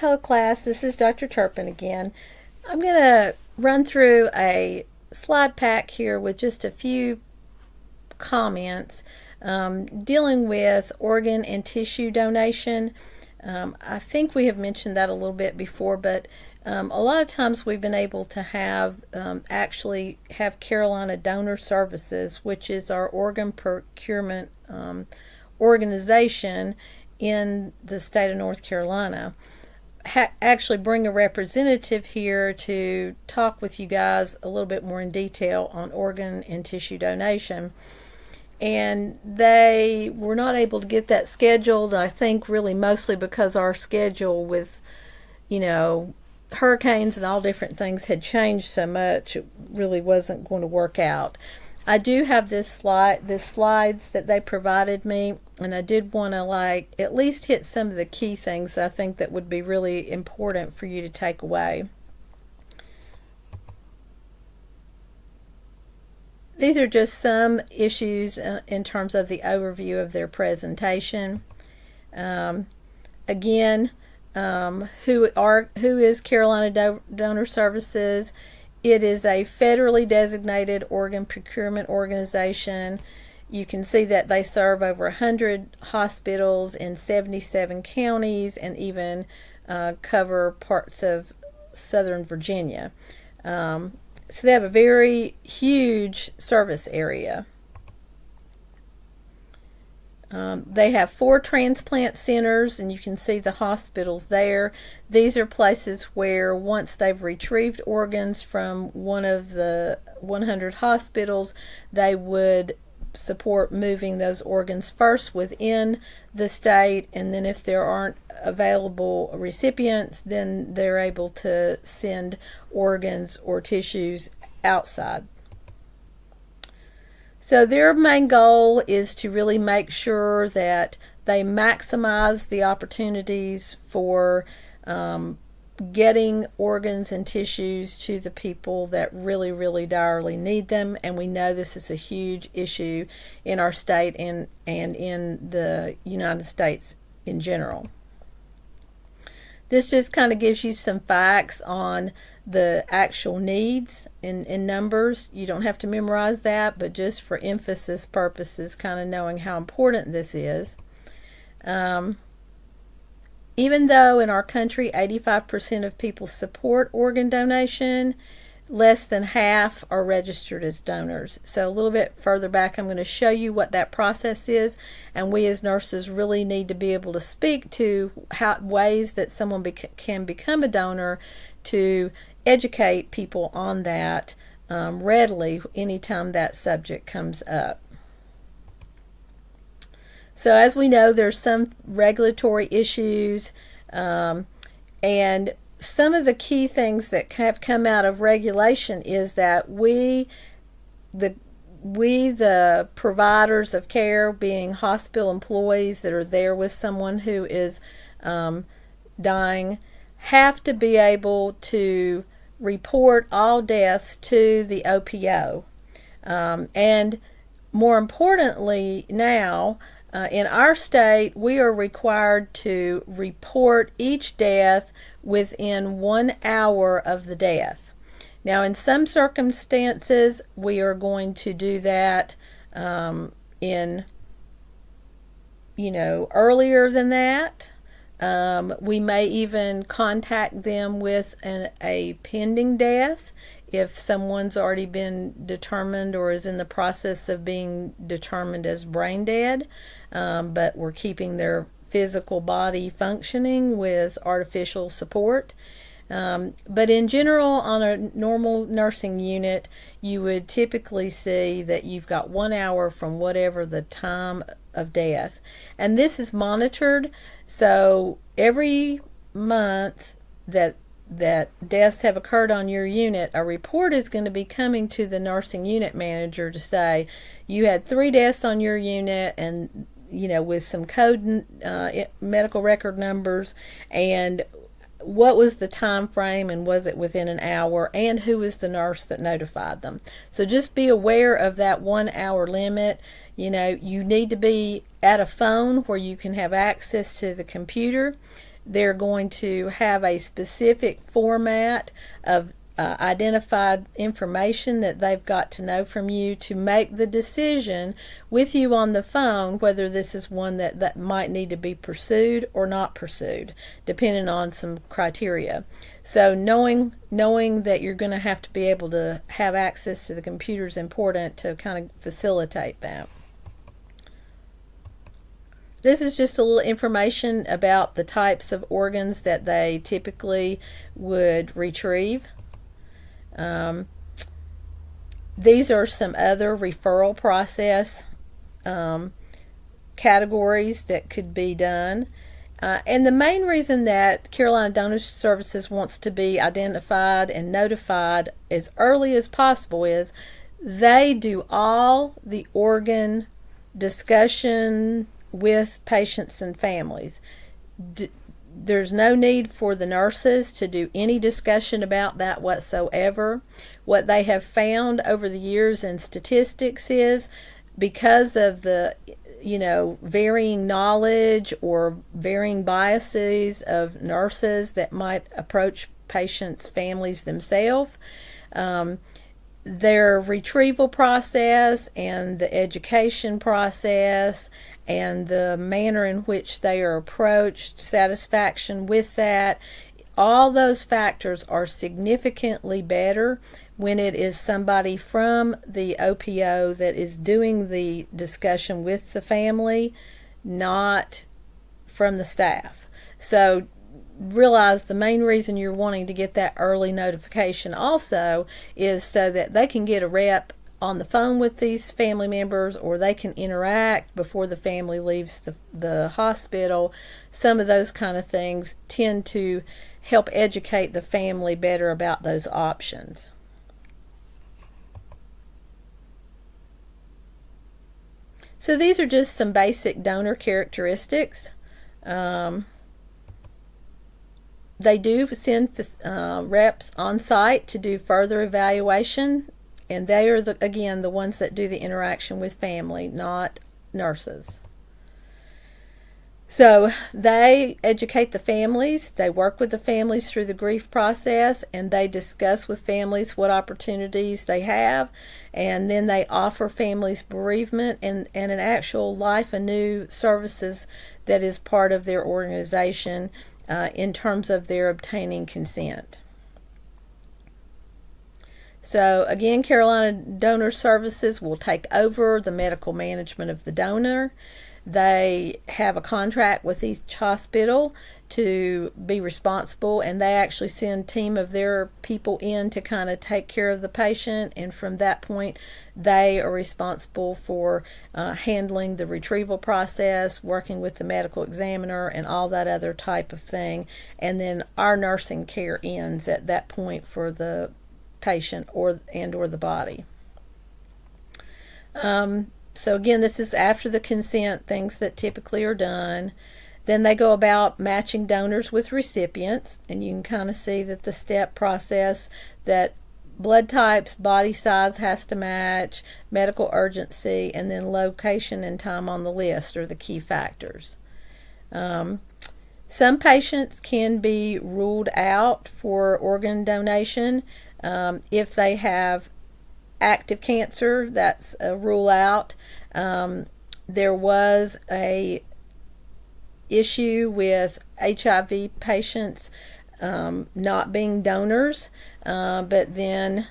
Hello class, this is Dr. Turpin again. I'm going to run through a slide pack here with just a few comments dealing with organ and tissue donation. I think we have mentioned that a little bit before, but a lot of times we've been able to actually have Carolina Donor Services, which is our organ procurement organization in the state of North Carolina, actually bring a representative here to talk with you guys a little bit more in detail on organ and tissue donation. And they were not able to get that scheduled, I think really mostly because our schedule with, hurricanes and all different things had changed so much, it really wasn't going to work out. I do have the slides that they provided me, and I did want to at least hit some of the key things that I think that would be really important for you to take away. These are just some issues in terms of the overview of their presentation. Again, who is Carolina Donor Services? It is a federally designated organ procurement organization. You can see that they serve over 100 hospitals in 77 counties and even cover parts of Southern Virginia. So they have a very huge service area. They have 4 transplant centers, and you can see the hospitals there. These are places where once they've retrieved organs from one of the 100 hospitals, they would support moving those organs first within the state, and then if there aren't available recipients, then they're able to send organs or tissues outside. So their main goal is to really make sure that they maximize the opportunities for getting organs and tissues to the people that really, really direly need them. And we know this is a huge issue in our state and in the United States in general. This just kind of gives you some facts on the actual needs in numbers. You don't have to memorize that, but just for emphasis purposes, kind of knowing how important this is. Even though in our country 85% of people support organ donation, less than half are registered as donors. So a little bit further back, I'm going to show you what that process is, and we as nurses really need to be able to speak to ways that someone can become a donor to educate people on that readily anytime that subject comes up. So as we know, there's some regulatory issues, and some of the key things that have come out of regulation is that we the providers of care, being hospital employees that are there with someone who is dying, have to be able to report all deaths to the OPO. And more importantly now, in our state, we are required to report each death within 1 hour of the death. Now, in some circumstances, we are going to do that earlier than that. We may even contact them with a pending death if someone's already been determined or is in the process of being determined as brain dead, but we're keeping their physical body functioning with artificial support. But in general, on a normal nursing unit, you would typically see that you've got 1 hour from whatever the time of death. And this is monitored, so every month that deaths have occurred on your unit, a report is going to be coming to the nursing unit manager to say, you had 3 deaths on your unit, and with some code medical record numbers, and what was the time frame, and was it within an hour, and who is the nurse that notified them. So just be aware of that 1 hour limit. You need to be at a phone where you can have access to the computer. They're going to have a specific format of identified information that they've got to know from you to make the decision with you on the phone whether this is one that might need to be pursued or not pursued, depending on some criteria. So knowing that you're going to have to be able to have access to the computer is important to kind of facilitate that. This is just a little information about the types of organs that they typically would retrieve. These are some other referral process categories that could be done. And the main reason that Carolina Donor Services wants to be identified and notified as early as possible is they do all the organ discussion with patients and families. There's no need for the nurses to do any discussion about that whatsoever. What they have found over the years in statistics is because of the varying knowledge or varying biases of nurses that might approach patients' families themselves, their retrieval process and the education process and the manner in which they are approached, satisfaction with that, all those factors are significantly better when it is somebody from the OPO that is doing the discussion with the family, not from the staff. So realize the main reason you're wanting to get that early notification also is so that they can get a rep on the phone with these family members, or they can interact before the family leaves the hospital. Some of those kind of things tend to help educate the family better about those options. So these are just some basic donor characteristics. They do send reps on site to do further evaluation, and they are, again, the ones that do the interaction with family, not nurses. So they educate the families, they work with the families through the grief process, and they discuss with families what opportunities they have, and then they offer families bereavement and an actual life anew services that is part of their organization in terms of their obtaining consent. So again, Carolina Donor Services will take over the medical management of the donor. They have a contract with each hospital to be responsible, and they actually send a team of their people in to kind of take care of the patient, and from that point they are responsible for handling the retrieval process, working with the medical examiner and all that other type of thing, and then our nursing care ends at that point for the patient or the body. So again, this is after the consent, things that typically are done. Then they go about matching donors with recipients, and you can kind of see that the step process, that blood types, body size has to match, medical urgency, and then location and time on the list are the key factors. Some patients can be ruled out for organ donation if they have active cancer. That's a rule out. There was a issue with HIV patients not being donors, but then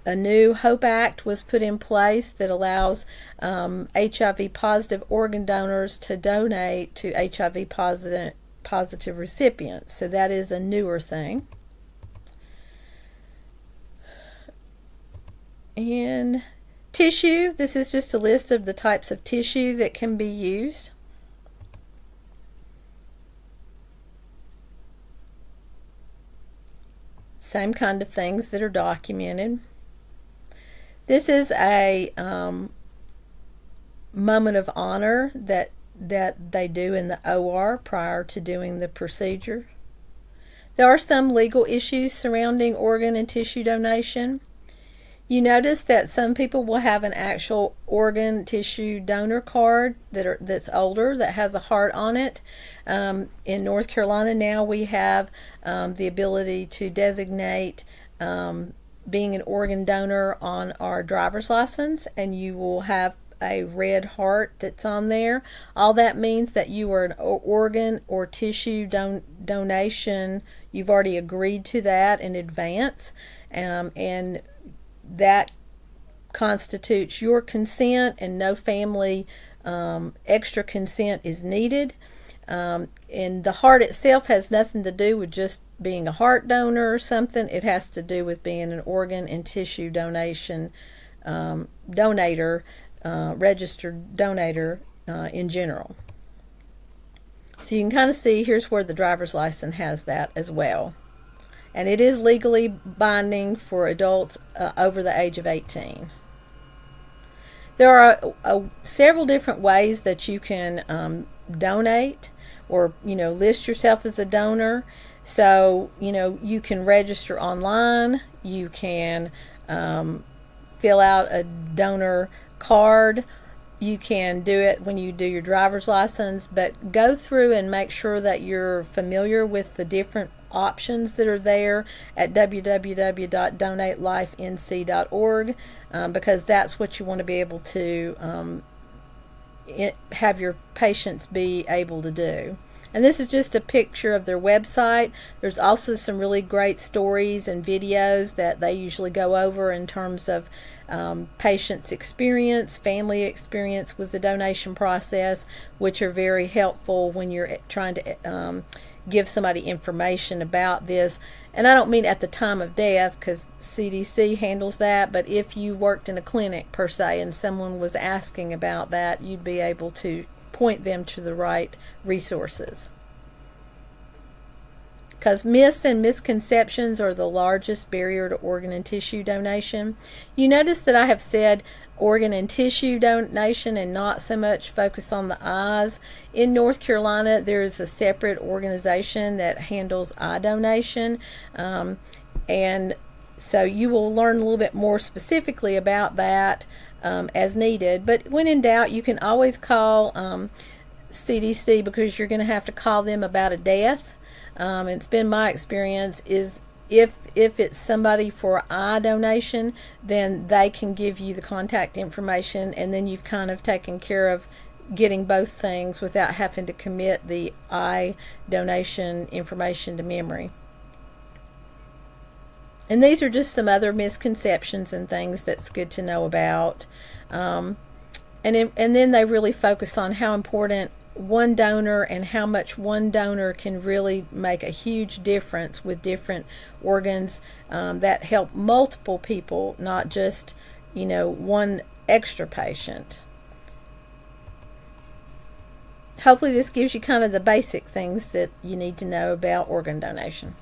a new HOPE Act was put in place that allows HIV positive organ donors to donate to HIV positive recipients. So that is a newer thing. And tissue, this is just a list of the types of tissue that can be used. Same kind of things that are documented. This is a moment of honor that they do in the OR prior to doing the procedure. There are some legal issues surrounding organ and tissue donation. You notice that some people will have an actual organ tissue donor card that's older, that has a heart on it. In North Carolina now we have the ability to designate being an organ donor on our driver's license, and you will have a red heart that's on there. All that means that you are an organ or tissue donation. You've already agreed to that in advance, and that constitutes your consent, and no family extra consent is needed. And the heart itself has nothing to do with just being a heart donor or something. It has to do with being an organ and tissue donation donator, registered donator in general. So you can kind of see, here's where the driver's license has that as well. And it is legally binding for adults over the age of 18. There are several different ways that you can donate, or list yourself as a donor. So you can register online. You can fill out a donor card. You can do it when you do your driver's license, but go through and make sure that you're familiar with the different options that are there at www.donatelifenc.org, because that's what you want to be able to have your patients be able to do. And this is just a picture of their website. There's also some really great stories and videos that they usually go over in terms of patients' experience, family experience with the donation process, which are very helpful when you're trying to give somebody information about this. And I don't mean at the time of death, because CDC handles that, but if you worked in a clinic per se and someone was asking about that, you'd be able to point them to the right resources. Because myths and misconceptions are the largest barrier to organ and tissue donation. You notice that I have said organ and tissue donation and not so much focus on the eyes. In North Carolina, there is a separate organization that handles eye donation, and so you will learn a little bit more specifically about that as needed. But when in doubt, you can always call CDC, because you're going to have to call them about a death. It's been my experience is if it's somebody for eye donation, then they can give you the contact information, and then you've kind of taken care of getting both things without having to commit the eye donation information to memory. And these are just some other misconceptions and things that's good to know about. And then they really focus on how important one donor and how much one donor can really make a huge difference with different organs that help multiple people, not just one extra patient. Hopefully this gives you kind of the basic things that you need to know about organ donation.